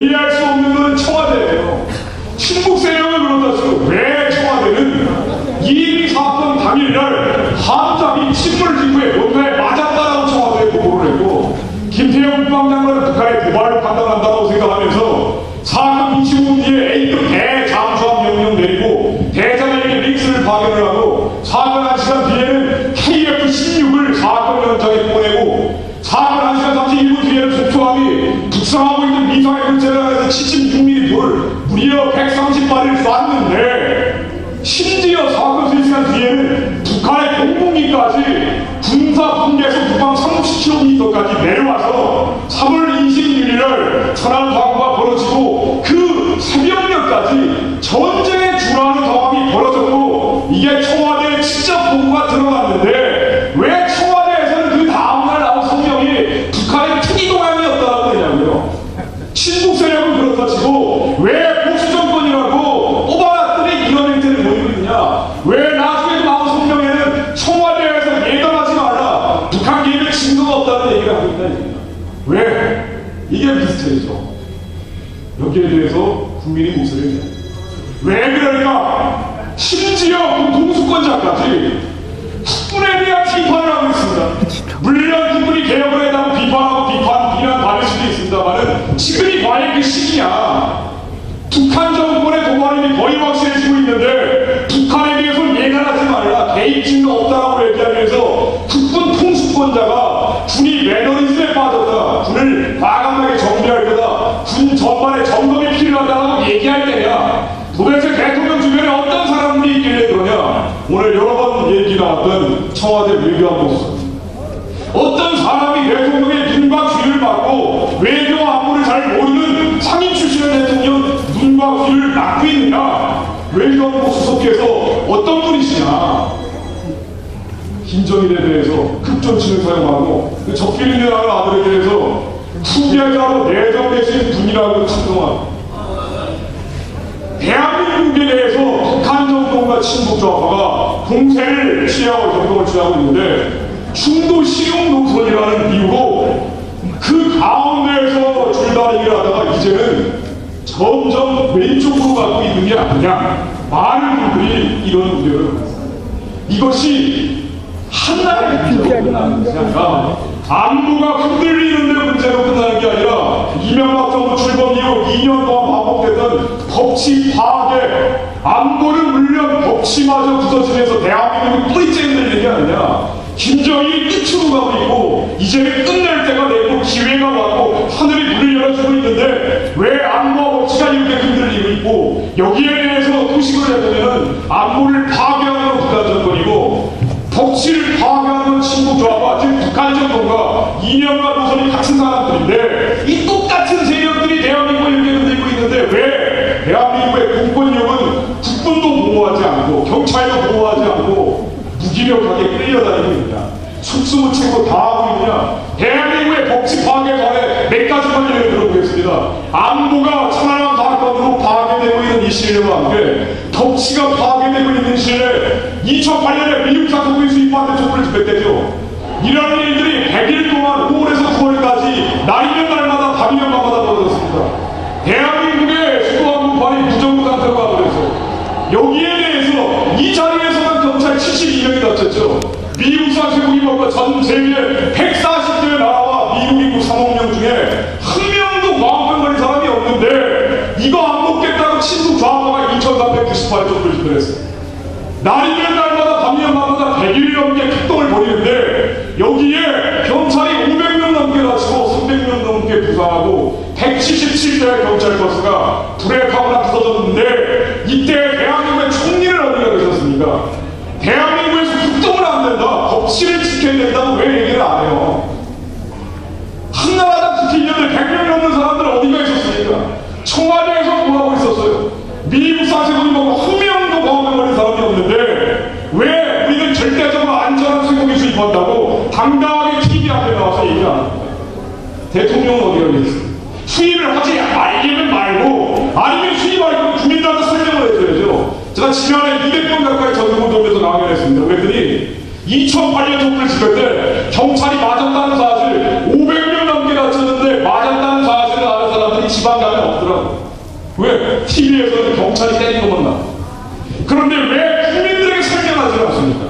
이해할 수 없는 건 청와대예요. 친북 세력을 그런다 치고 왜 청와대는 이 사건 당일날 함장이 침몰 직후에 뭔가에 맞았다라고 청와대에 보고를 했고, 김태형 국방장관은 북한의 도발을 판단한다고 생각하면서 사건 25분 뒤에 A급 대잠수함 명령 내리고 대장에게 릭스를 파견을 하고, 사건 1시간 뒤에는 KF-16을 사건 현장에 보내고, 사건 1시간 31분 뒤에는 속초함이 북상하고 있는 미사일 근처에서 76mm 돌 무려 130발을 쐈는데, 심지어 사건 3시간 뒤에는 북한의 공공기까지 군사 분계에서 북방 30km까지 내려와서 3월 26일날 천안 사고가 벌어지고 그 새벽녘까지 전쟁에 준하는 상황이 벌어졌고, 이게 청와대에 직접 보고가 들어갔는데 왜 청와대에서는 그 다음날 나온 성명이 북한의 투기 동향이었다고 되냐고요. 친북 세력은 그렇다 치고 왜 보수 정권이라고 뽑아놨더니 이런 행태를 보이고 있느냐. 왜 나중에 나온 성명에는 청와대에서 예단하지 말라, 북한 개입의 증거가 없다는 얘기를 하고 있다. 왜? 이게 비슷해죠. 여기에 대해서 국민이 목소리를 내요. 왜 그러니까 심지어 동수권자까지 국군에 대한 비판을 하고 있습니다. 물론 국군이 개혁을 했다고 비판하고 비난 받을 수도 있습니다만은 지금이 과연 그 시기냐. 북한 정권의 도발이 거의 확실해지고 있는데 북한에 대해서 예단하지 말라, 개입 증거 없다라고 얘기하면서 국군 통수권자가 군이 매너리즘에 빠졌다, 군을 과감하게 정비할 거다, 군 전반에 점검이 필요하다고 얘기할 때냐. 도대체 대통령 주변에 어떤 사람들이 있길래 그러냐. 오늘 여러 번 얘기 나왔던 청와대 외교안보수석, 어떤 사람이 대통령의 눈과 귀를 막고 외교 안보를 잘 모르는 상임 출신의 대통령 눈과 귀를 막고 있느냐. 외교안보수석께서 어떤 분이시냐. 김정일에 대해서 극존칭을 사용하고 그 적기린이라는 아들에 대해서 후계자로 내정되신 분이라고 찬동하고, 대한민국에 대해서 북한 정권과 친북 좌파가 공세를 취하고 정권을 취하고 있는데 중도 실용 노선이라는 이유로 그 가운데에서 줄다리기를 하다가 이제는 점점 왼쪽으로 가고 있는 게 아니냐. 많은 분들이 이런 우려를 합니다. 이것이 한나라의 문제로 끝나는 것이 아니라 안보가 흔들리는 데 문제로 끝나는 게 아니라 이명박 정부 출범 이후 2년 동안 반복됐던 법치 파괴, 안보는 물론 법치마저 부서지면서 대한민국이 뿌리째 흔들리는 게 아니냐. 김정일이 끝으로 가고 있고 이제는 끝낼 때가 되고 기회가 왔고 하늘이 문을 열어주고 있는데 왜 안보와 법치가 이렇게 흔들리고 있고, 여기에 대해서 도식을 해보면 안보를 파괴하는 건 북한 정권이고 법치를 파괴하는 건 친북 좌파, 즉 북한 정권과 이념과 노선이 같은 사람들인데 이 똑같은 세력들이 대한민국을 이렇게 흔들고 있는데 왜 대한민국의 공권력은 국군도 보호하지 않고 경찰도 보호하지 않고 무기력하게 끌려다니고 있느냐. 속수무책으로 다 하고 있느냐. 대한민국의 법치 파괴 관해 몇 가지만 예를 들어보겠습니다. 안보가 천안함 사건으로 파괴되고 있는 이 시대와 함께 법치가 파괴되고 있는 시대에 2008년에 미국 상공인 수입하는 촛불을 집행되죠. 이런 일들이 100일 동안 5월에서 9월까지 날이면 날마다 밤이면 밤마다 벌어졌습니다. 대한민국의 수도항공판이 무정부 상태로 가버려서 여기에 대해서 이 자리에서만 경찰 72명이 다쳤죠. 미국 사세국이 먹고 전 세계 140개 나라와 미국 인구 3억 명 중에 한 명도 광우병 걸린 사람이 없는데 이거 안 먹겠다고 친북 좌파가 2398에 촛불을 집행했어요. 날이면 날마다 밤이면 밤마다 100일 넘게 폭동을 벌이는데 여기에 경찰이 500명 넘게 다치고 300명 넘게 부상하고 177대의 경찰 버스가 불에 타거나 부서졌는데 이때 대한민국의 총리를 어디가 계셨습니까? 대한민국에서 폭동을 안 된다, 법치를 지켜야 된다고 왜 얘기를 안 해요? 한나라당 지키려는 100명 넘는 사람들 어디가 있었습니까? 청와대에서 뭐하고 있었어요? 미국 사세국이 먹고 한 명도 광우병 걸린 사람이 없는데 왜 우리는 절대적으로 안전한 쇠고기 수입한다고 당당하게 TV 앞에 나와서 얘기 안 합니까? 대통령은 어디가 있어요? 수입을 하지 말기는 말고, 아니면 수입할 거면 국민들한테 설명을 해줘야죠. 제가 지난해 200번 가까이 전국운동에서 강연했습니다. 그랬더니 2008년 촛불 집회 때 경찰이 맞았다는 사실, 500명 넘게 다쳤는데 맞았다는 사실을 아는 사람들이 지방 가면 없더라고. 왜? TV에서는 경찰이 때린 것만 나. 그런데 왜 국민들에게 설명하지 않습니까?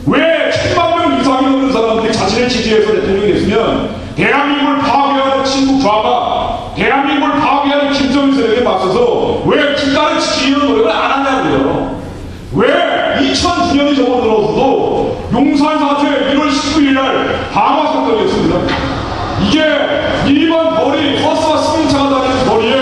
왜 1000만 명 이상이 넘는 사람들이 자신을 지지해서 대통령이 됐으면 대한민국을 파괴하는 친북 좌가 대한민국을 파괴하는 김정일 세력에 맞서서 왜 국가를 지키려는 노력을 안 하냐고요. 왜 2009년이 접어들어서도 용산 사태 1월 19일 날 방화 사건이었습니다. 이게 일반 거리 버스와 승용차가 다니는 거리에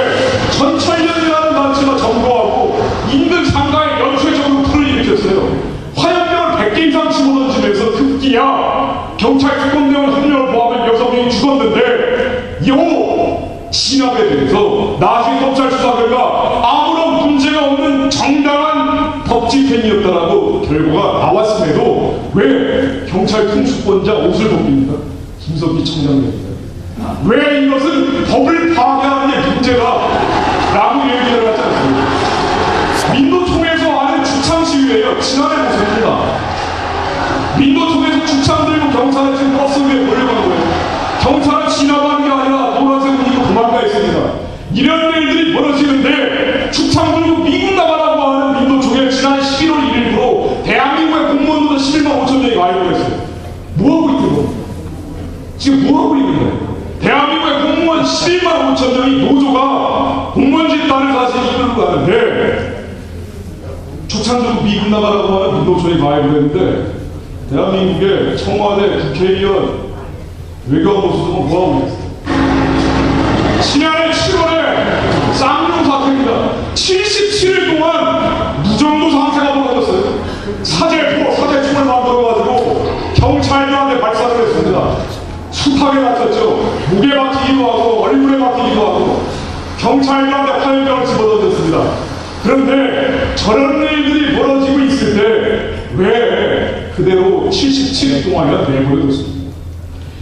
전철련이라는 단체가 점거하고 인근 상가에 연쇄적으로 불을 일으켰어요. 화염병을 100개 이상 집어던지면서 급기야 경찰 특공대원 1명을 포함한 6명이 죽었는데 이 진압에 대해서 나중에 검찰 수사 결과 아무런 문제가 없는 정당한 법집행위였다라고 결과가 나왔음에도 왜 경찰 통수권자 옷을 벗깁니까? 김석기 청장입니다. 왜 이것은 법을 파괴하는 게 문제다 라고 얘기를 하지 않습니까? 민노총에서 하는 주창 시위예요. 지난해 모습입니다. 민노총에서 주창 들고 경찰에 지금 버스 위에 몰려간 거예요. 경찰은 진압하는 게 아니라 노란색 옷 입고 도망가 있습니다. 이런 일들이 벌어지는데 주창 들고 미국 나가라고 하는 민노총에 지난 11월 1일부로 대한민국의 공무원들도 11만 5천 명이 가입을 했어요. 뭐하고 있는 겁니까? 지금 뭐하고 있는 거예요? 대한민국의 공무원 11만 5천 명이 노조가 공무원 집단을 사실 이끌고 가는데 주창 들고 미국 나가라고 하는 민노총에 가입을 했는데 대한민국의 청와대 국회의원 외교부수석은 뭐하고 있어요? 지난해 7월에 쌍용 사태입니다. 77일 동안 무정부 상태가 벌어졌어요. 사제총을 만들어가지고 경찰들한테 발사를 했습니다. 숱하게 다쳤죠. 목에 박히기도 하고 얼굴에 박히기도 하고 경찰들한테 화염병을 집어던졌습니다. 그런데 저런 일들이 벌어지고 있을 때 왜 그대로 77일 동안이나 내버려뒀습니까?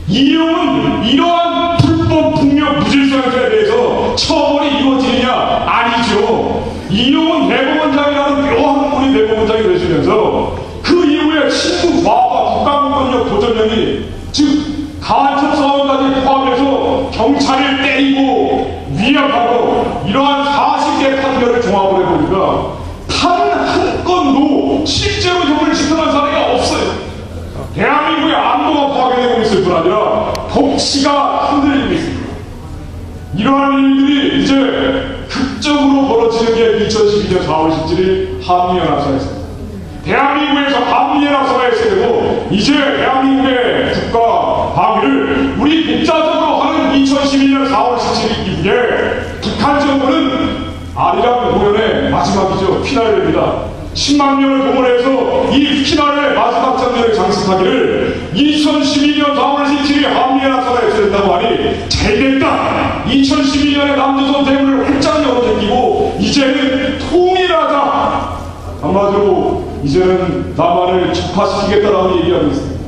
이용은 이러한 불법 폭력 무질서에 대해서 처벌이 이루어지느냐? 아니죠. 이용은 대법원장이라는 묘한 분이 대법원장이 되시면서 그 이후에 친북 좌파 국가공권력 도전령이 즉 간첩 사원까지 포함해서 경찰을 때리고 위협하고 이러한 40개 판결을 종합을 해보니까 단 한 건도 실제로 형을 집행한 사례가 없어요. 대한민국의 안보가 파괴되고 있을 뿐 아니라 법치가 흔들리고 있습니다. 이러한 일들이 이제 극적으로 벌어지는 게 2012년 4월 17일 한미연합사였습니다. 대한민국에서 한미연합사가 있어도 이제 대한민국의 국가 방위를 우리 독자적으로 하는 2012년 4월 17일 이후에 북한 정부는 아리랑 공연의 마지막이죠. 피날레입니다. 10만 명을 동원해서 이 피날레 마지막 장면을 장식하기를 2012년 4월 17일 한미연합사가 했었다고 하니 잘됐다. 2012년에 남조선 대문을 활짝 열어당기고 이제는 통일하자. 한마디로 이제는 남한을 적화시키겠다라고 얘기하고 있습니다.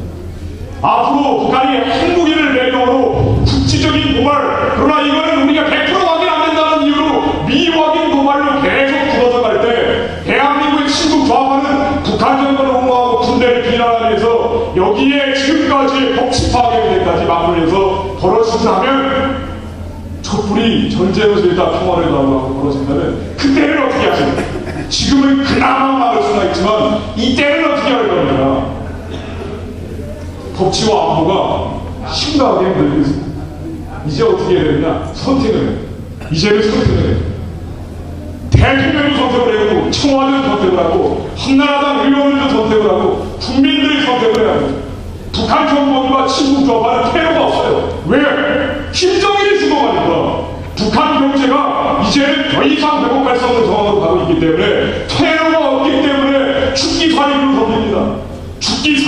앞으로 북한이 한국인을 배경으로 국지적인 도발, 그러나 이거는 우리가 100% 확인 안 된다는 이유로 미확인 도발로 계속 굳어져 갈 때 대한민국의 친북 좌파는 북한 정권을 옹호하고 군대를 비난하면서 여기에 지금까지 법치 파괴까지 맞물려서 벌어진다면 촛불이 전쟁에서 일단 평화를 가고 벌어진다면 그때는 어떻게 하십니까? 지금은 그나마 막을 수가 있지만 이때는 어떻게 할 겁니까? 법치와 안보가 심각하게 흔들리고 있습니다. 이제 어떻게 해야 되느냐? 선택을 해요. 이제는 선택을 해요. 대통령도 선택을 하고 청와대도 선택을 하고 한나라당 의원들도 선택을 하고 국민들이 선택을 해야 합니다. 북한 정권과 친북 좌파는 테러가 없어요. 왜? 김정일이 죽어가니까 북한 경제가 이제는 더 이상 회복할 수 없는 상황으로 가고 있기 때문에 테러가 없기 때문에 죽기 살기로 섭니다.